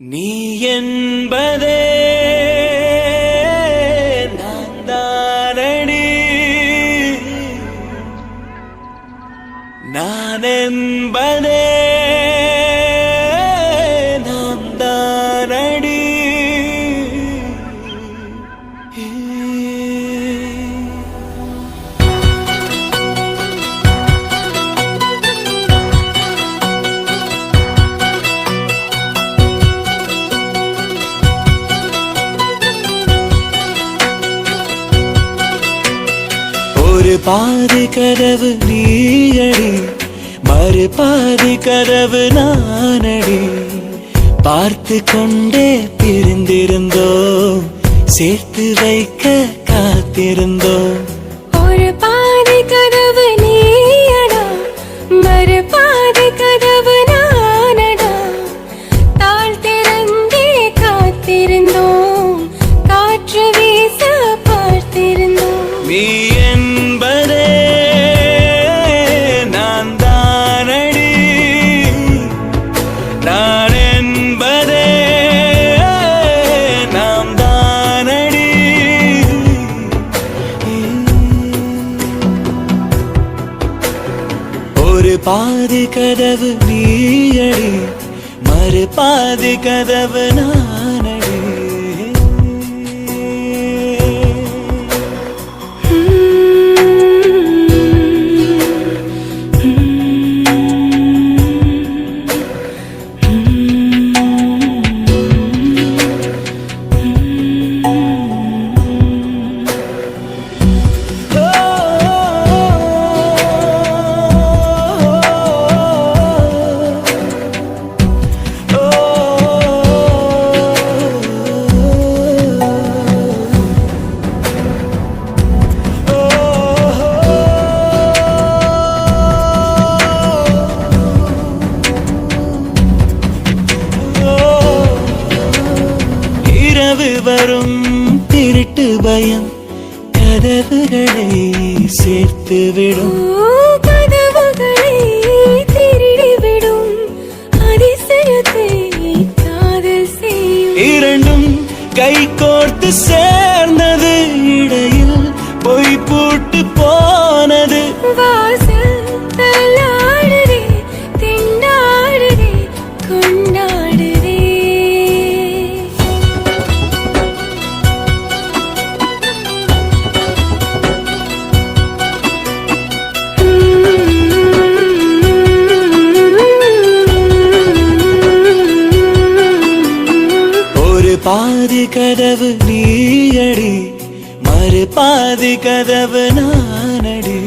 நீ என்பதே நான் தானடி, நான் என்பதே நாம் தானடி. ஒரு பாதி கதவு நீயடி, மறு பாதி கதவு நானடி. பார்த்து கொண்டே பிரிந்திருந்தோம், சேர்த்து வைக்க காத்திருந்தோம். ஒரு பாதி கதவு நீயடா, மறு பாதி கதவு நானடா. தாழ் திறந்தே காத்திருந்தோம், காற்று வீச பார்த்திருந்தோம். நீ என்பதே நான் தானடி, நான் என்பதே நாம் தானடி. ஒரு பாதி கதவு நீயடி, மறு பாதி கதவு நானடி. வரும் திருட்டு பயம் கதவுகளை சேர்த்துவிடும், கதவுகளை திருடிவிடும். அதிசயத்தை காதல் செய்யும். இரண்டும் கை கோர்த்து சேர்ந்தது, இடையில் பொய் பூட்டு போனது. வாசல் தள்ளாடுதே, திண்டாடுதே, கொண்டாடுதே. பாதி கதவு நீயடி, மறு பாதி கதவு நானடி.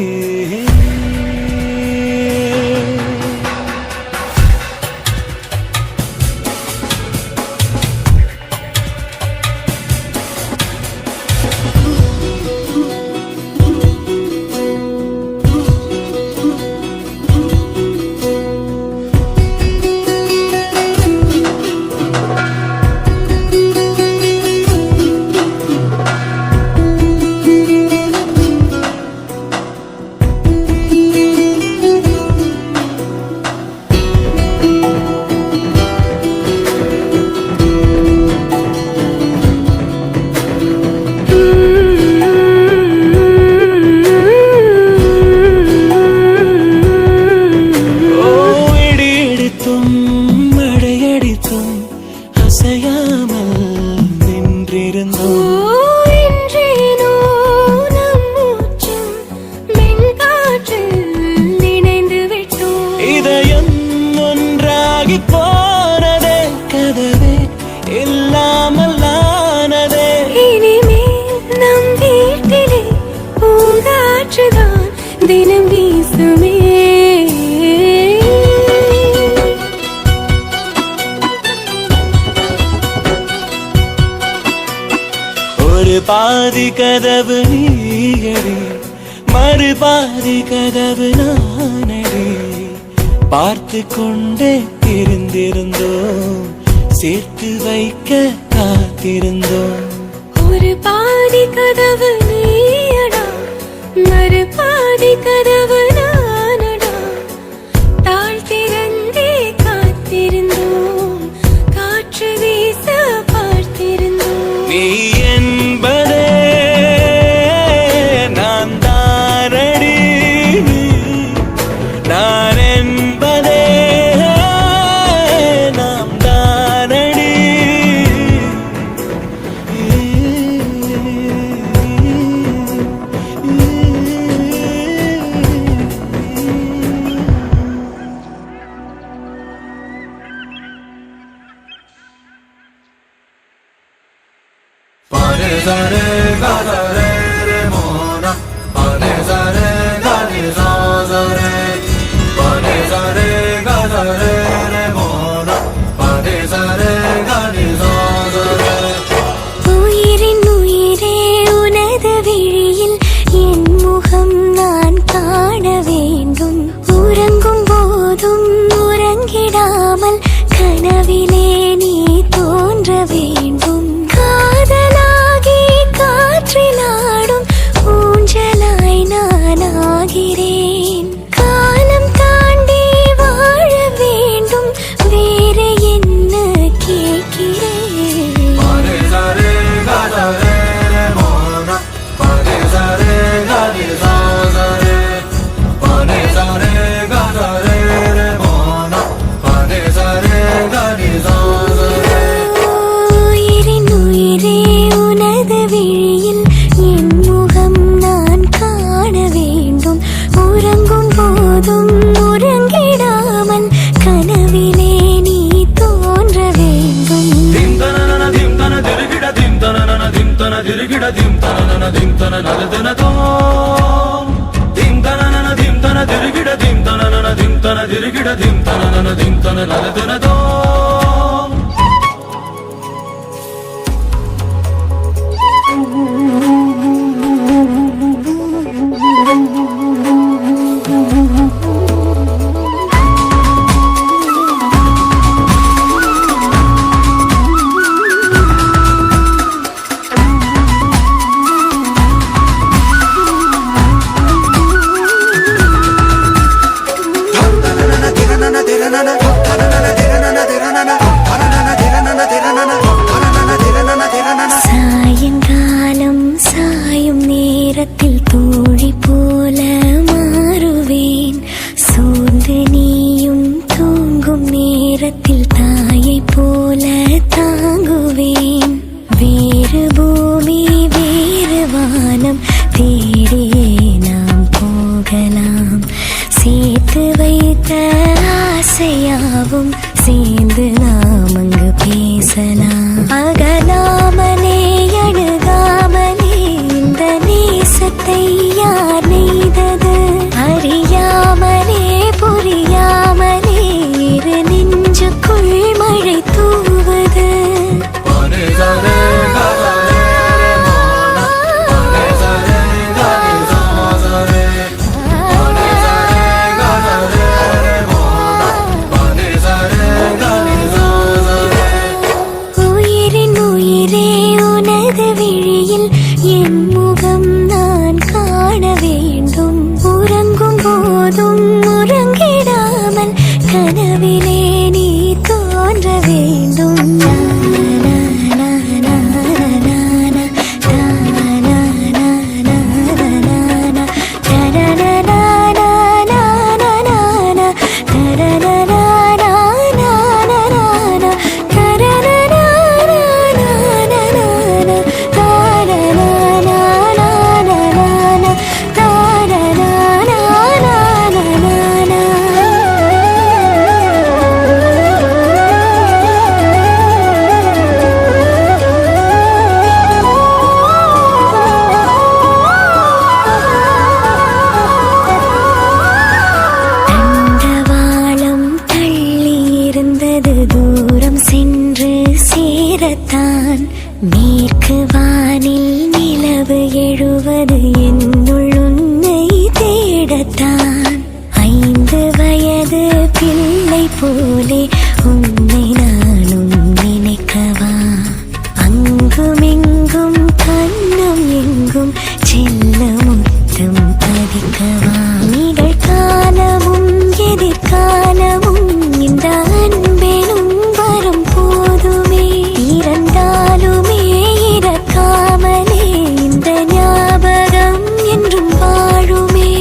அசையாமல் நின்றிருந்தோம். என்றேனோ நம் மூச்சும் மென்காற்றில் நினைந்து விட்டோம். இதயம் ஒன்றாகி போனதே, கதவே இல்லாமல் ஆனதே. இனிமேல் நம் வீட்டிலே பூங்காற்றுதான் தினம் வீசுமே. ஒரு பாதி கதவு நீயடி, மறு பாதி கதவு நானடி. பார்த்து கொண்டே இருந்திருந்தோம், சேர்த்து வைக்க காத்திருந்தோம். ஒரு பாதி கதவு நீயடா, மறு பாதி கதவு நானடா. தாழ் திறந்தே காத்திருந்தோம், காற்று sa re ga sa re re mo na pa ni sa re ga ni sa re pa ni sa re ga sa re re mo na pa ni sa re ga ni sa re. உயிரின் உயிரே உனது விழியில் என் முகம் நான் காண வேண்டும். உறங்கும் போதும் உறங்கிடாமல் கனவிலே நீ தோன்ற வேண்டும். காதலாகி காற்றிலாடும் ஊஞ்சலாய் நான் ஆகிறேன். காலம் தாண்டி வாழ வேண்டும், வேறு என்ன கேட்கிறேன். உயிரின் உயிரே உனது விழியில் என் முகம் நான் காண வேண்டும். உறங்கும் போதும் உறங்கிடாமல் கனவிலே நீ தோன்ற வேண்டும். சாயங்காலம் சாயும் நேரத்தில் தோழி போல மாறுவேன். சோர்ந்து நீயும் தூங்கும் நேரத்தில் தாயை போல தாங்குவேன். வேறு பூமி வேறு வானம் தேடியே நாம் போகலாம். சேர்த்து வைத்த ஆசையாவும் சேர்ந்து நாம் அங்கு பேசலாம். அகலாமலே அணுகாமலே இந்த நேசத்தை யார் நெய்தது? அறியாமலே புரியாமலே இரு நெஞ்சுக்குள் மழை தூவது. உயிரின் உயிரே உனது விழியில் என் முகம் நான் காண வேண்டும். உறங்கும் போதும் உறங்கிடாமல் கனவிலே நீ தோன்ற வேண்டும். தூரம் சென்று சேரத்தான். மேற்கு வானில் நிலவு எழுவது என்னுள் உன்னை தேடத்தான். 5 வயது பிள்ளை போலே உன்னை நானும் நினைக்கவா? அங்குமெங்கும் கண்ணும் எங்கும் செல்ல முத்தம் பதிக்கவா? நிகழ்காலமும் எதிர்காலமும் இந்த அன்பெனும் வரும் போதுமே. இறந்தாலுமே இறக்காமலே இந்த ஞாபகம் என்றும் வாழுமே.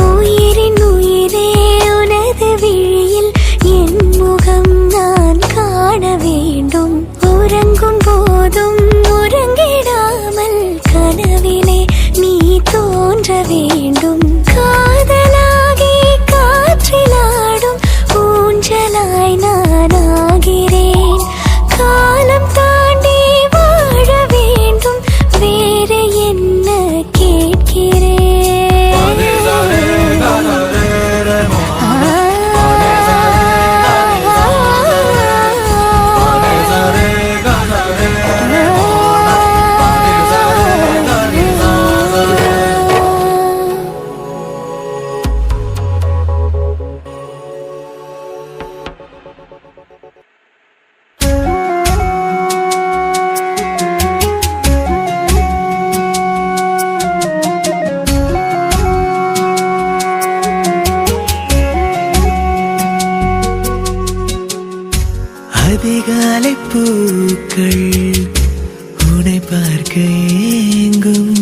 உயிரின் உயிரே உனது விழியில் என் முகம் நான் காண வேண்டும். உறங்கும் போதும் உறங்கிடாமல் பூக்கள் உன்னை பார்க்க ஏங்கும்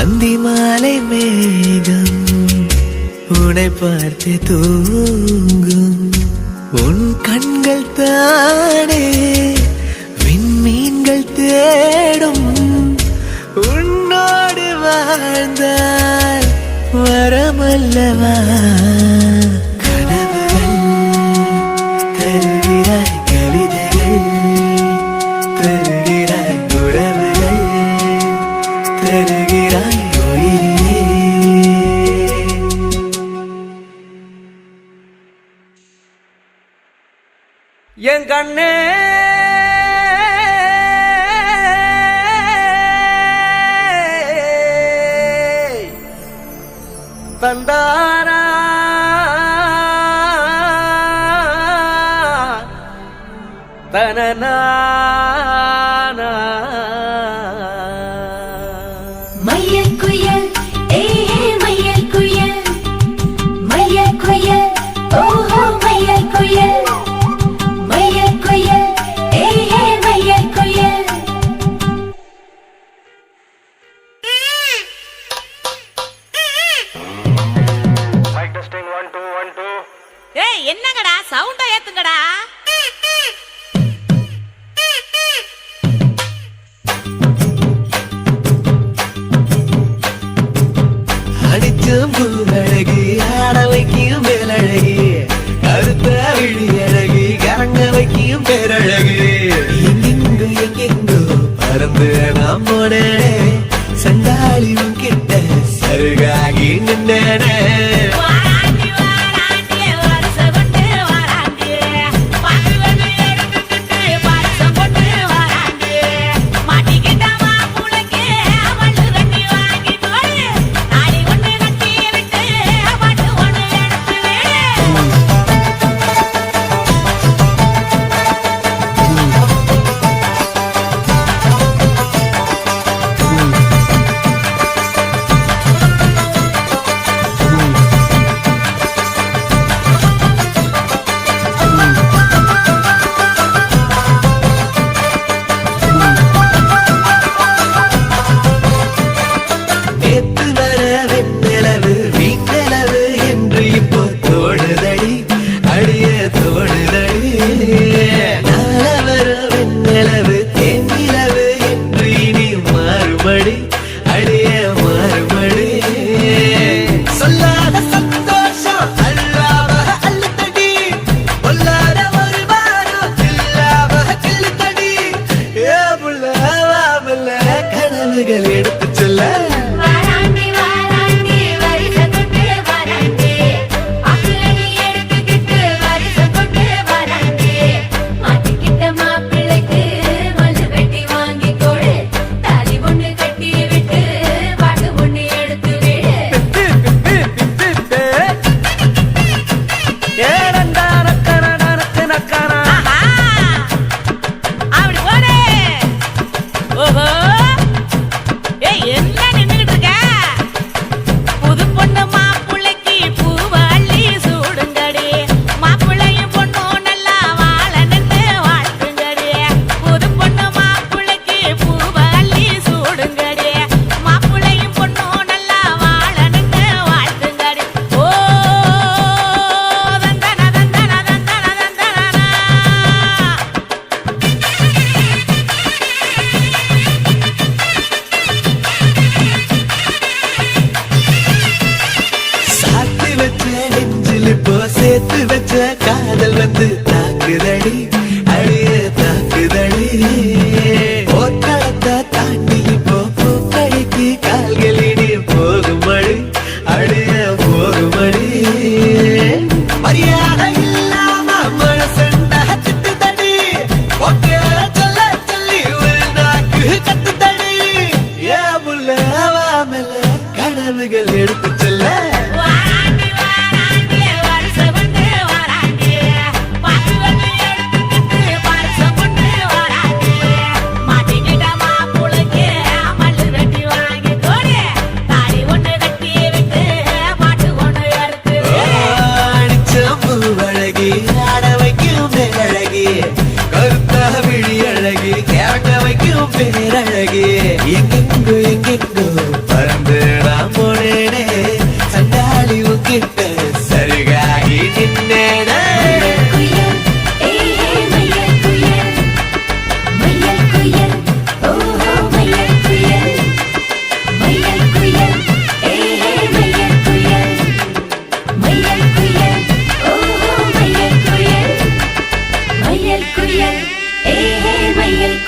அந்தி மாலை மேகம் உன்னை பார்த்து தூங்கும் உன் கண்கள் தானே விண்மீன்கள் தேடும் உன்னோடு வாழ்ந்தால் வரமல்லவா கனவுகள் தருகிறாய் கவிதைகள் தருகிறாய் உறவுகள் தருகிறாய் உயிரே என் கண்ணே தந்தாரா தனனா மையல் குயில் மையல் குயில் மையல் குயில் ஓஹோ மையல் குயில் மையல் குயில் மையல் குயில் ஏய் என்னங்கடா சவுண்ட ஏத்துங்கடா அடிச்சும் பூவழகி ஆட வைக்கும் மேலழகி கருத்த விழி அழகி கரங்க வைக்கும் பேரழகி எங்கெங்கு எங்கெங்கோ பறந்து நாம் போனே சண்டாளியும் கிட்ட சருகாகி நின்றனே வாராண்டி வாராண்டி வருஷம் கொண்டு வாராண்டி பாட்டுவனை எடுத்துக்கிட்டு பாரசம் கொண்டு வாராண்டி மாட்டிக்கிட்ட மாப்புளைக்கு மல்லு கட்டி வாங்கி போடு தாலி ஒண்ணு கட்டி விட்டு பாட்டு ஒண்ணு எடுத்து விடு நேத்து வர வெண்ணிலவு வீண்ணிலவு என்று இப்போ தோடுதடி அடிய தோடுதடி நாள வர வெண்ணிலவு தேனிலவு என்று இனி மாறுபடி அடிய மாறுபடி சொல்லாத சந்தோஷம் அல்லாம அல்லத்தடி பொல்லாத ஒரு வாரம் இல்லாம கிள்ளுத்தடி ஏ புள்ள கனவுகள் எடுத்து சொல்ல வாராண்டி வாராண்டி வருஷம் கொண்டு வாராண்டி அக்கிலனி எடுத்துக்கிட்டு வருஷம் கொண்டு வாராண்டி மாட்டிக்கிட்ட மாப்பிள்ளைக்கு மல்லு கட்டி வாங்கி கொடு தாலி ஒண்ணு கட்டி விட்டு பாட்டு ஒண்ணு எடுத்து விடு ஆஹா அப்படி போடு ஓஹோ ஏய் என்ன நின்னுகிட்டு இருக்க புது பொண்ணு மாப்புளைக்கு பூவை அள்ளி சூடுங்கடி மாப்பிள்ளையும் பொண்ணும் நல்லா வாழ நின்று வாழ்த்துங்கடி புது பொண்ணு மாப்புளைக்கு பூவை அள்ளி சூடுங்கடி மாப்பிள்ளையும் பொண்ணும் நல்லா வாழ நின்று வாழ்த்துங்கடி ஓ தந்தன தந்தன தந்தன தந்தனா சாத்தி வச்ச நெஞ்சில் இப்போ சேர்த்து வச்ச காதல் வந்து தாக்குதடி அடிய தாக்குதடி போர்க்களத்தை தாண்டி இப்போ பூக்கடைக்கு கால்களிடி போகுமடி அடிய போகுமடி மரியாதை இல்லாம மனசண்ட திட்டுதடி ஒக்கே சொல்ல சொல்லி ஒரு நாக்கு கத்துதடி ஏ முல்ல வாமல கனவுகள் எடுத்து செல்ல வாராண்டி வாராண்டி வருஷம் கொண்டு வாராண்டி பாட்டுவனை எடுத்துக்கிட்டு பாரசம் கொண்டு வாராண்டி மாட்டிக்கிட்ட மாப்புளைக்கு மல்லு கட்டி வாங்கி கொடு தாலி ஒண்ணு கட்டி விட்டு பாட்டு ஒண்ணு எடுத்து விடு அழகி ஆட வைக்கும் மேலழகி கருத்த விழி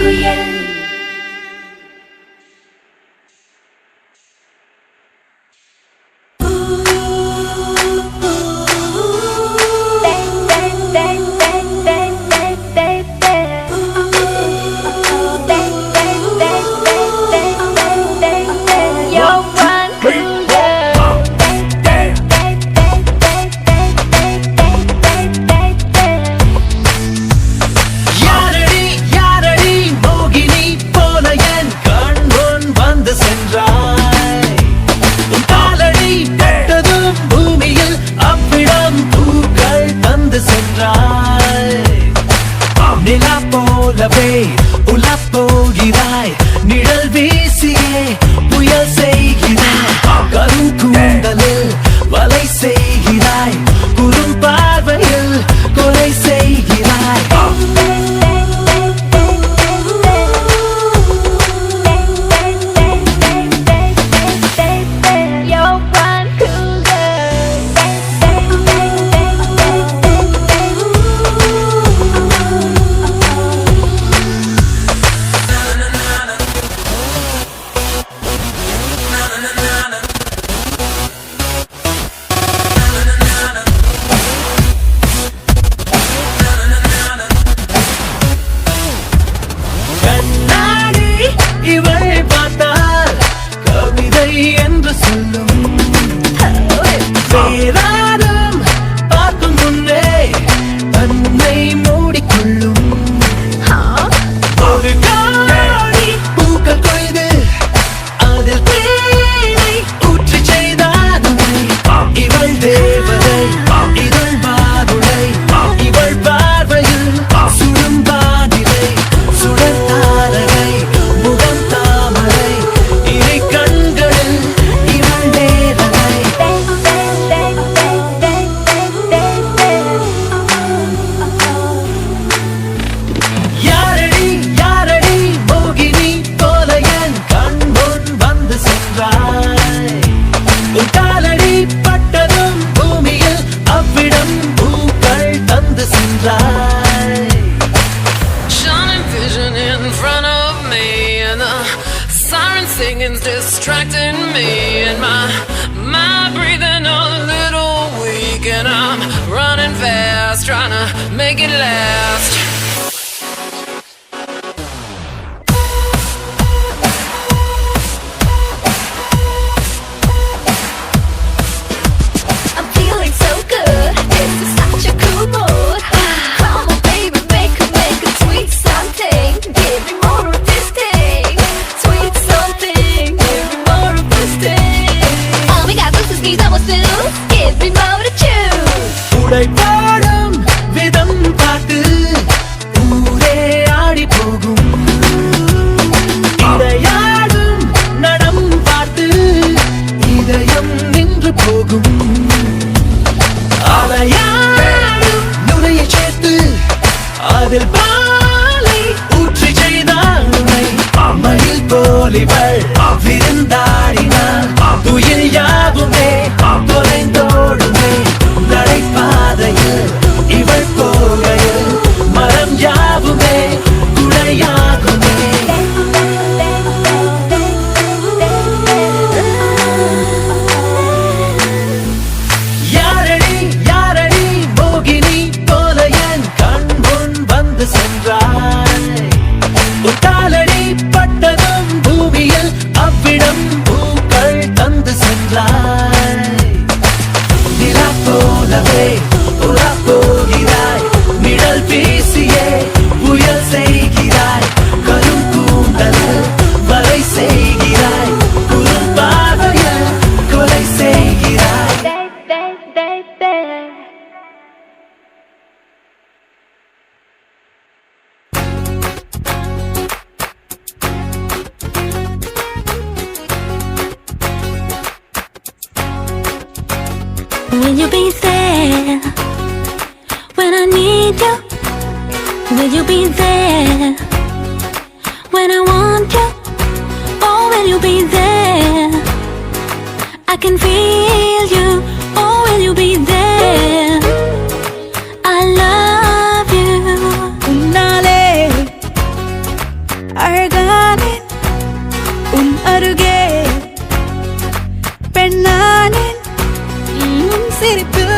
புயல் யாரடி யாரடி மோகினி போல என் கண் முன் வந்து சென்றாய் உன் காலடி பட்டதும் பூமியில் அவ்விடம் பூக்கள் தந்து சென்றாய் நிலா போலவே உலப் போகிறாய் நிழல் வீசியே புயல் செய்கிறாய் கரும் கூந்தலில் வலை செய்கிறாய் குறும் பார்வையில் கொலை செய்கிறாய் You're one cool கண்ணாடி இவள் பார்த்தால் கவிதை என்று சொல்லும் வேறாரும் பார்க்கும் முன்னே தன்னை மூடிக்கொள்ளும் ஒரு காடி பூக்கள் கொய்து அதில் தேனை ஊற்றி செய்தானுமை இவள் தேவதை இதழ் பாதுளை இவள் பார்வையில் சுடும் பாதிலை சுடர் தாரகை முகம் தாமரை இறை கண்களில் இவள் நேரலை யாரடி யாரடி மோகினி போல என் கண் முன் வந்து சென்றாய் உன் காலடி பட்டதும் பூமியில் அவ்விடம் பூக்கள் தந்து சென்றாய் Shining vision in front of me, and the siren singing's distracting me, and my breathing a little weak, and I'm running fast, trying to make it last. I'm feeling so good. This is such a cool mood. Come on, baby, make a sweet something. Give me more of this thing. Sweet something. Give me more of this thing. Oh my God, this is me, almost through. Give me more to choose. உடை பாடும் விதம் பார்த்து ஊரே ஆடி போகும் இடையாடும் நடம் பார்த்து இதயம் நின்று போகும் அலையாடும் நுரையை சேர்த்து அதில் பாலை ஊற்றி செய்தால் உன்னை மயில் போலிவள் விருந்தாடினாள் துயில் யாவுமே தொலைந்தோடுமே நடைபாதையில் இவள் போகையில் மரம் யாவுமே குடையாகுமே யாரடி யாரடி மோகினி போல என் கண் முன் வந்து சென்றாய் உன் காலடி பட்டதும் பூமியில் அவ்விடம் பூக்கள் தந்து சென்றாய் நிலா போலவே உலப் போகிறாய் நிழல் வீசியே புயல் செய்கிறாய் கரும் கூந்தலில் வலை செய்கிறாய் குறும் பார்வையில் கொலை செய்கிறாய் Will you be there when I need you? Will you be there when I want you? Oh, will you be there? I can feel you. Oh, will you be there? I love you. உன்னாலே அழகானேன் உன் அருகே பெண்ணானேன் உன் சிரிப்பில்